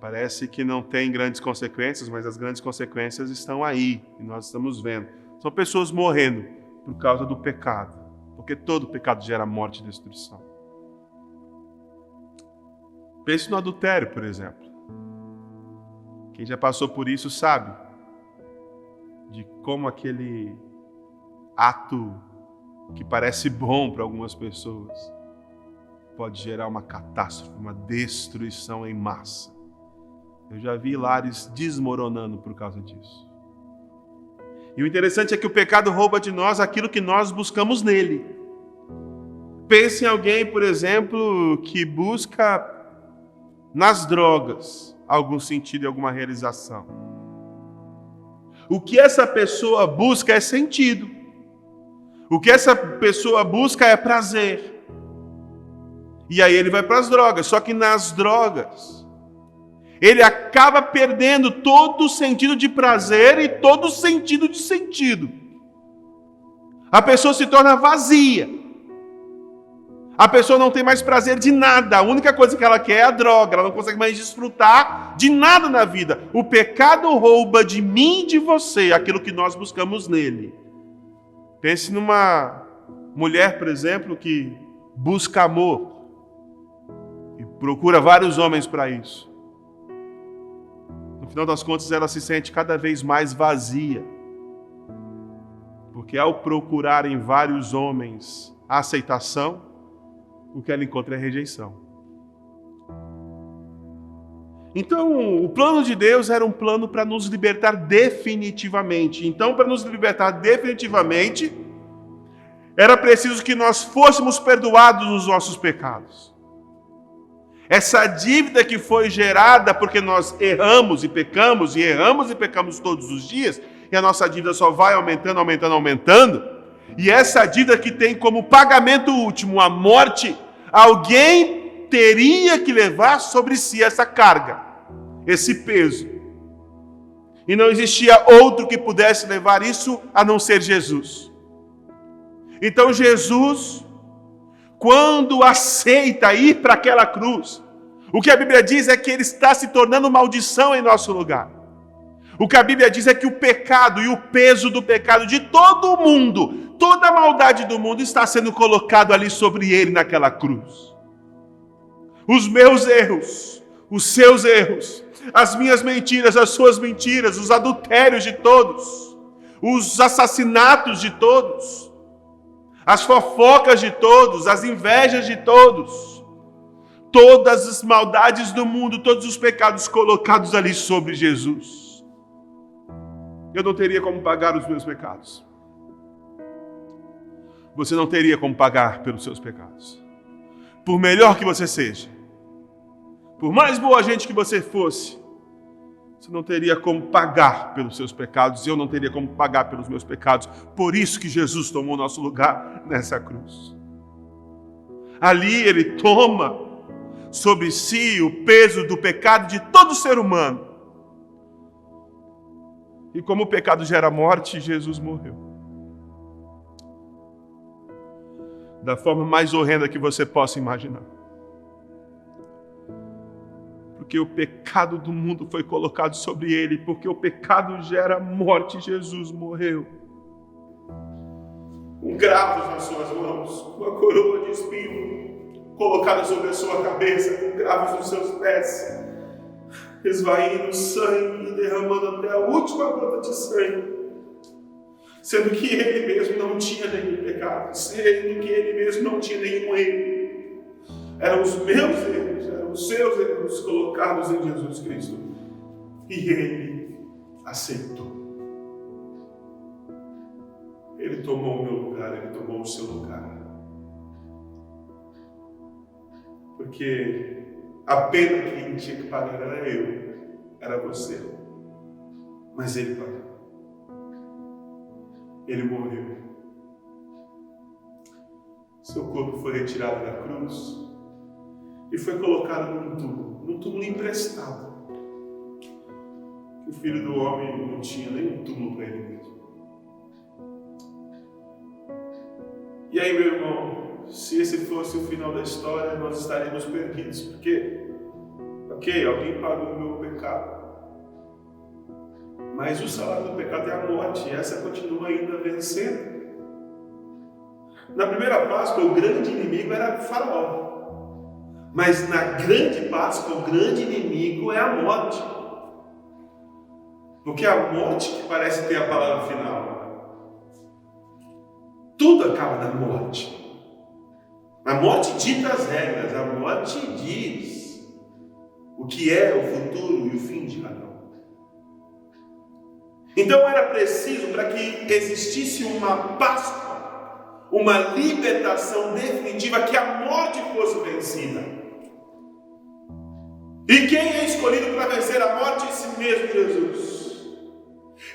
Parece que não tem grandes consequências, mas as grandes consequências estão aí, e nós estamos vendo. São pessoas morrendo por causa do pecado. Porque todo pecado gera morte e destruição. Pense no adultério, por exemplo. Quem já passou por isso sabe de como aquele ato que parece bom para algumas pessoas pode gerar uma catástrofe, uma destruição em massa. Eu já vi lares desmoronando por causa disso. E o interessante é que o pecado rouba de nós aquilo que nós buscamos nele. Pense em alguém, por exemplo, que busca nas drogas algum sentido e alguma realização. O que essa pessoa busca é sentido. O que essa pessoa busca é prazer. E aí ele vai para as drogas. Só que nas drogas, ele acaba perdendo todo o sentido de prazer e todo o sentido de sentido. A pessoa se torna vazia. A pessoa não tem mais prazer de nada. A única coisa que ela quer é a droga. Ela não consegue mais desfrutar de nada na vida. O pecado rouba de mim e de você aquilo que nós buscamos nele. Pense numa mulher, por exemplo, que busca amor e procura vários homens para isso. No final das contas, ela se sente cada vez mais vazia. Porque ao procurar em vários homens a aceitação, o que ela encontra é rejeição. Então, o plano de Deus era um plano para nos libertar definitivamente. Então, para nos libertar definitivamente, era preciso que nós fôssemos perdoados dos nossos pecados. Essa dívida que foi gerada porque nós erramos e pecamos, e erramos e pecamos todos os dias, e a nossa dívida só vai aumentando, aumentando, aumentando, e essa dívida que tem como pagamento último a morte, alguém teria que levar sobre si essa carga, esse peso. E não existia outro que pudesse levar isso a não ser Jesus. Então Jesus, quando aceita ir para aquela cruz, o que a Bíblia diz é que ele está se tornando maldição em nosso lugar. O que a Bíblia diz é que o pecado e o peso do pecado de todo mundo, toda a maldade do mundo está sendo colocado ali sobre ele naquela cruz. Os meus erros, os seus erros, as minhas mentiras, as suas mentiras, os adultérios de todos, os assassinatos de todos, as fofocas de todos, as invejas de todos, todas as maldades do mundo, todos os pecados colocados ali sobre Jesus. Eu não teria como pagar os meus pecados. Você não teria como pagar pelos seus pecados. Por melhor que você seja, por mais boa gente que você fosse, você não teria como pagar pelos seus pecados, eu não teria como pagar pelos meus pecados. Por isso que Jesus tomou nosso lugar nessa cruz. Ali ele toma sobre si o peso do pecado de todo ser humano. E como o pecado gera morte, Jesus morreu. Da forma mais horrenda que você possa imaginar. Porque o pecado do mundo foi colocado sobre ele, porque o pecado gera morte, Jesus morreu. Com gravos nas suas mãos, uma coroa de espinho colocada sobre a sua cabeça, com gravos nos seus pés, esvaindo sangue e derramando até a última gota de sangue, sendo que ele mesmo não tinha nenhum pecado, sendo que ele mesmo não tinha nenhum erro. Eram os meus erros, eram os seus erros colocados em Jesus Cristo. E ele aceitou. Ele tomou o meu lugar, ele tomou o seu lugar. Porque a pena que quem tinha que pagar era eu, era você. Mas ele pagou. Ele morreu. Seu corpo foi retirado da cruz e foi colocado num túmulo emprestado. O Filho do Homem não tinha nenhum túmulo para ele mesmo. E aí, meu irmão, se esse fosse o final da história, nós estaríamos perdidos, porque, ok, alguém pagou o meu pecado, mas o salário do pecado é a morte, e essa continua ainda vencendo. Na primeira Páscoa, o grande inimigo era o Faraó, mas na grande Páscoa, o grande inimigo é a morte, porque é a morte que parece ter a palavra final. Tudo acaba na morte. A morte dita as regras, a morte diz o que é o futuro e o fim de cada um. Então era preciso, para que existisse uma Páscoa, uma libertação definitiva, que a morte fosse vencida. E quem é escolhido para vencer a morte? Esse mesmo Jesus.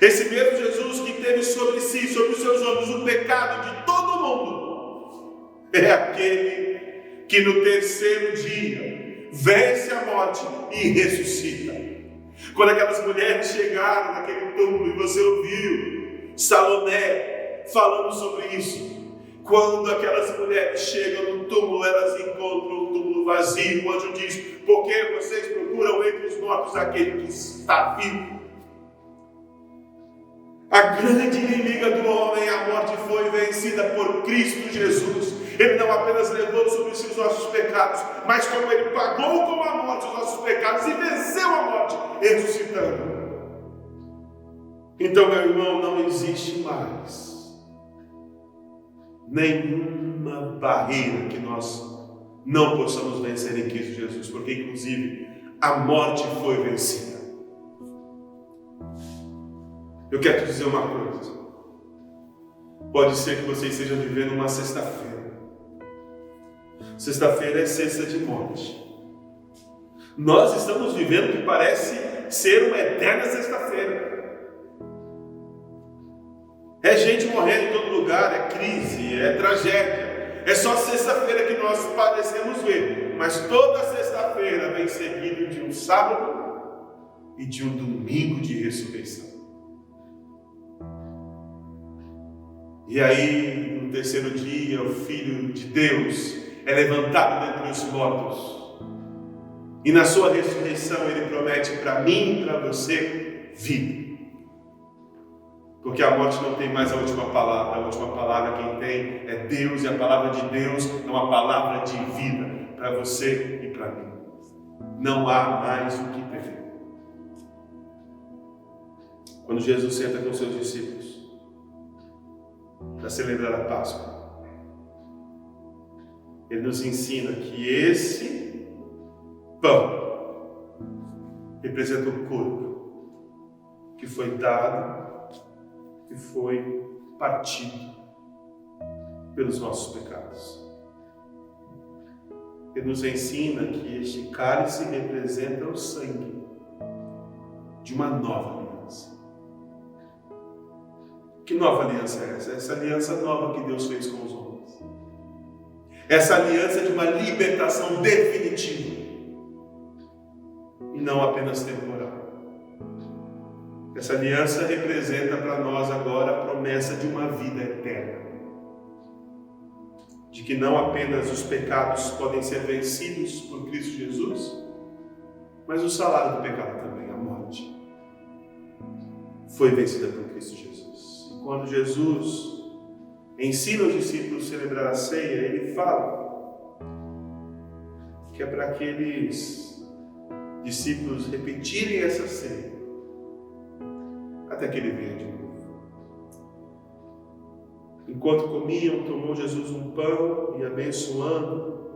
Esse mesmo Jesus que teve sobre si, sobre os seus ombros, o pecado de todo mundo. É aquele que no terceiro dia vence a morte e ressuscita. Quando aquelas mulheres chegaram naquele túmulo e você ouviu Salomé falando sobre isso, quando aquelas mulheres chegam no túmulo, elas encontram o túmulo vazio. O anjo diz: por que vocês procuram entre os mortos aquele que está vivo? A grande inimiga do homem, a morte, foi vencida por Cristo Jesus. Ele não apenas levou sobre si os nossos pecados, mas como Ele pagou com a morte os nossos pecados e venceu a morte, ressuscitando. Então, meu irmão, não existe mais nenhuma barreira que nós não possamos vencer em Cristo Jesus, porque inclusive a morte foi vencida. Eu quero te dizer uma coisa. Pode ser que você esteja vivendo uma sexta-feira. Sexta-feira é sexta de morte. Nós estamos vivendo o que parece ser uma eterna sexta-feira. É gente morrendo em todo lugar, é crise, é tragédia. É só sexta-feira que nós parecemos ver. Mas toda sexta-feira vem seguido de um sábado e de um domingo de ressurreição. E aí, no terceiro dia, o Filho de Deus é levantado dentre os mortos. E na sua ressurreição Ele promete para mim e para você vida. Porque a morte não tem mais a última palavra. A última palavra quem tem é Deus, e a palavra de Deus é uma palavra de vida para você e para mim. Não há mais o que perder. Quando Jesus senta com seus discípulos para celebrar a Páscoa, Ele nos ensina que esse pão representa o corpo que foi dado, que foi partido pelos nossos pecados. Ele nos ensina que este cálice representa o sangue de uma nova aliança. Que nova aliança é essa? Essa aliança nova que Deus fez com os homens. Essa aliança de uma libertação definitiva e não apenas temporal. Essa aliança representa para nós agora a promessa de uma vida eterna. De que não apenas os pecados podem ser vencidos por Cristo Jesus, mas o salário do pecado também, a morte, foi vencida por Cristo Jesus. E quando Jesus ensina os discípulos a celebrar a ceia, Ele fala que é para aqueles discípulos repetirem essa ceia até que Ele venha de novo. Enquanto comiam, tomou Jesus um pão e, abençoando,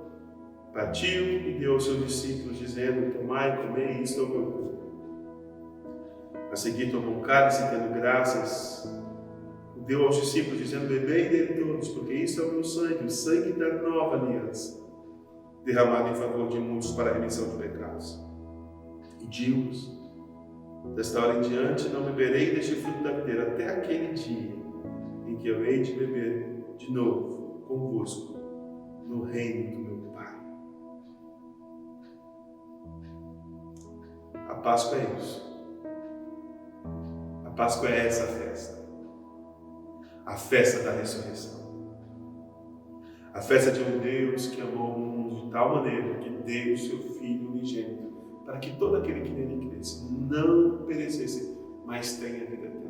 partiu e deu aos seus discípulos, dizendo: tomai e comei, isto é o meu corpo. A seguir tomou um cálice, tendo graças, deu aos discípulos, dizendo: bebei dele todos, porque isto é o meu sangue, o sangue da nova aliança, derramado em favor de muitos para a remissão de pecados. E digo-vos: desta hora em diante não beberei deste fruto da videira, até aquele dia em que eu hei de beber de novo convosco no reino do meu Pai. A Páscoa é isso. A Páscoa é essa festa. A festa da ressurreição. A festa de um Deus que amou o mundo de tal maneira que deu o seu Filho unigênito, para que todo aquele que nele cresce não perecesse, mas tenha vida eterna.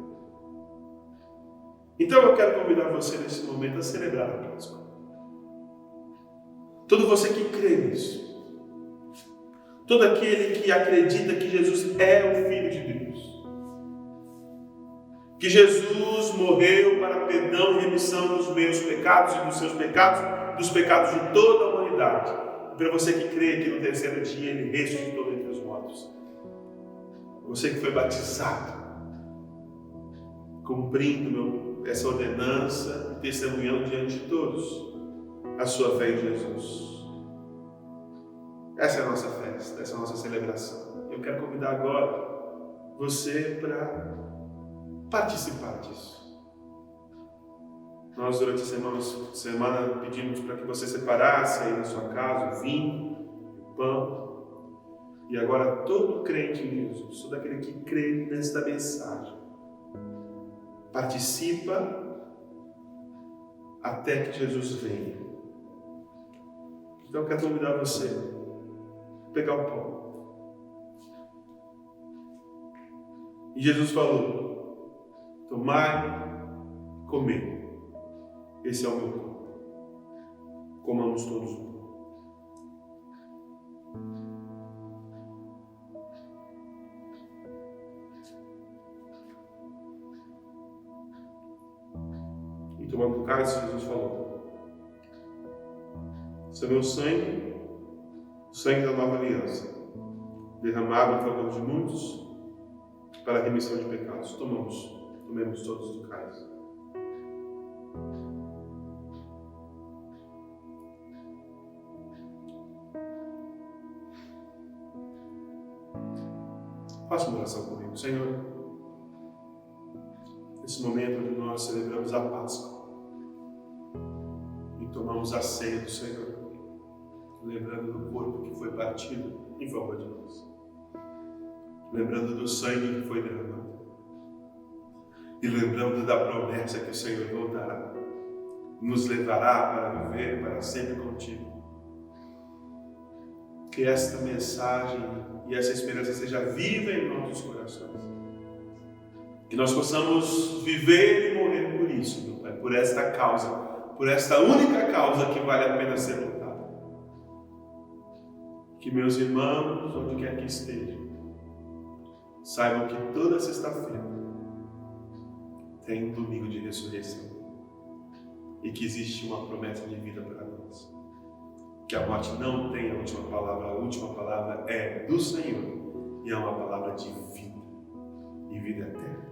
Então eu quero convidar você nesse momento a celebrar a Páscoa. Todo você que crê nisso, todo aquele que acredita que Jesus é o Filho de Deus, que Jesus morreu para perdão e remissão dos meus pecados e dos seus pecados, dos pecados de toda a humanidade, e para você que crê que no terceiro dia Ele ressuscitou dentre os mortos, você que foi batizado, cumprindo essa ordenança e testemunhando diante de todos a sua fé em Jesus. Essa é a nossa festa, essa é a nossa celebração. Eu quero convidar agora você para participar disso. Nós durante a semana pedimos para que você separasse aí na sua casa o vinho, o pão. E agora todo crente em Jesus, todo aquele que crê nesta mensagem, participa até que Jesus venha. Então eu quero convidar você a pegar o pão. E Jesus falou: tomai, comei. Esse é o meu corpo. Comamos todos o pão. E tomando o cálice, Jesus falou: esse é o meu sangue, o sangue da nova aliança, derramado em favor de muitos, para a remissão de pecados. Tomemos todos do cálice. Faça uma oração comigo. Senhor, nesse momento onde nós celebramos a Páscoa e tomamos a ceia do Senhor, lembrando do corpo que foi partido em favor de nós, lembrando do sangue que foi derramado e lembrando da promessa que o Senhor voltará, nos levará para viver para sempre contigo. Que esta mensagem e essa esperança seja viva em nossos corações. Que nós possamos viver e morrer por isso, meu Pai, por esta causa, por esta única causa que vale a pena ser lutada. Que meus irmãos, onde quer que estejam, saibam que toda sexta-feira tem um domingo de ressurreição e que existe uma promessa de vida para nós. Que a morte não tem a última palavra é do Senhor e é uma palavra de vida e vida eterna.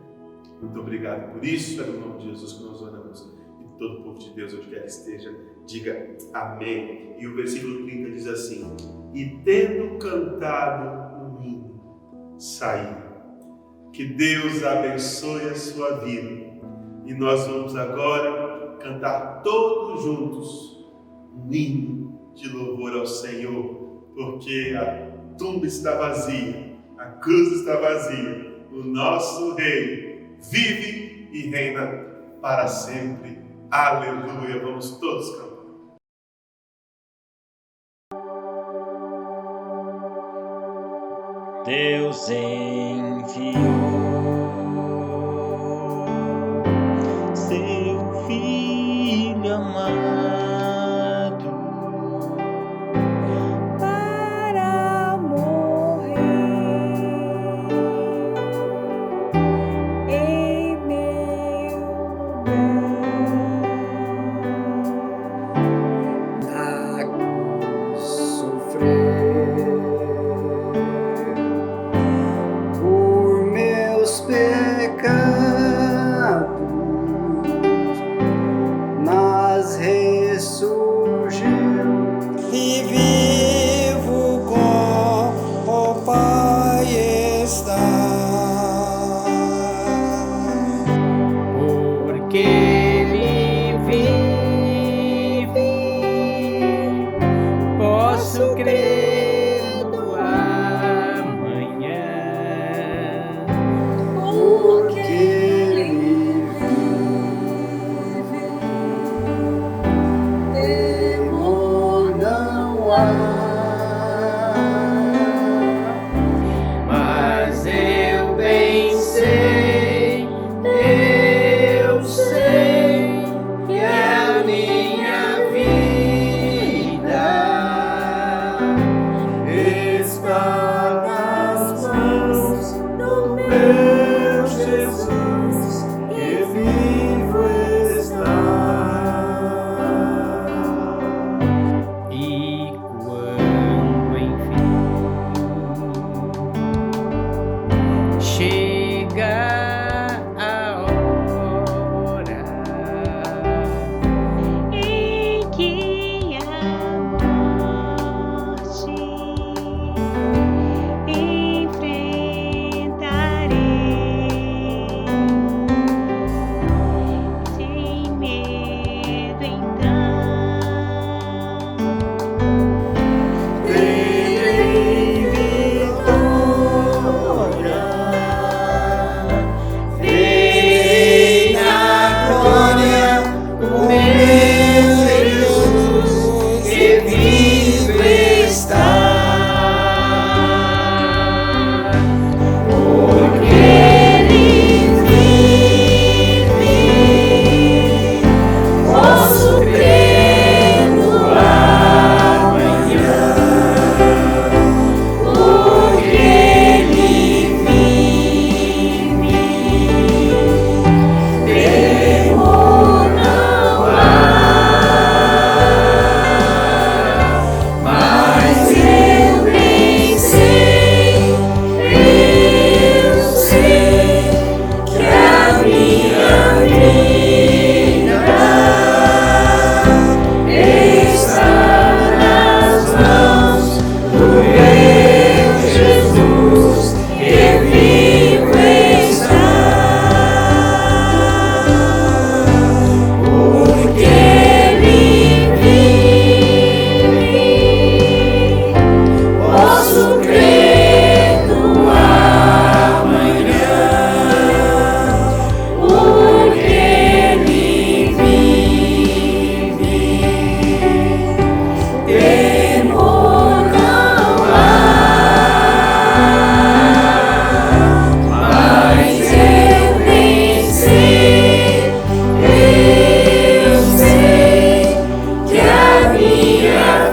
Muito obrigado por isso, é no nome de Jesus que nós oramos. E todo o povo de Deus, onde quer que esteja, diga amém. E o versículo 30 diz assim: e tendo cantado um hino, saíram. Que Deus abençoe a sua vida. E nós vamos agora cantar todos juntos um hino de louvor ao Senhor, porque a tumba está vazia, a cruz está vazia, o nosso Rei vive e reina para sempre. Aleluia! Vamos todos cantar. Deus enviou seu Filho amado para morrer em meu lugar, na cruz sofrer por meus pecados, mas ressurgiu e vivo com o Pai está. Porque Ele vive, posso crer no amanhã. Porque Ele vive, temor não há. Mas eu bem sei que a minha vida está nas mãos do meu Jesus, que vivo está. E quando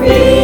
vida.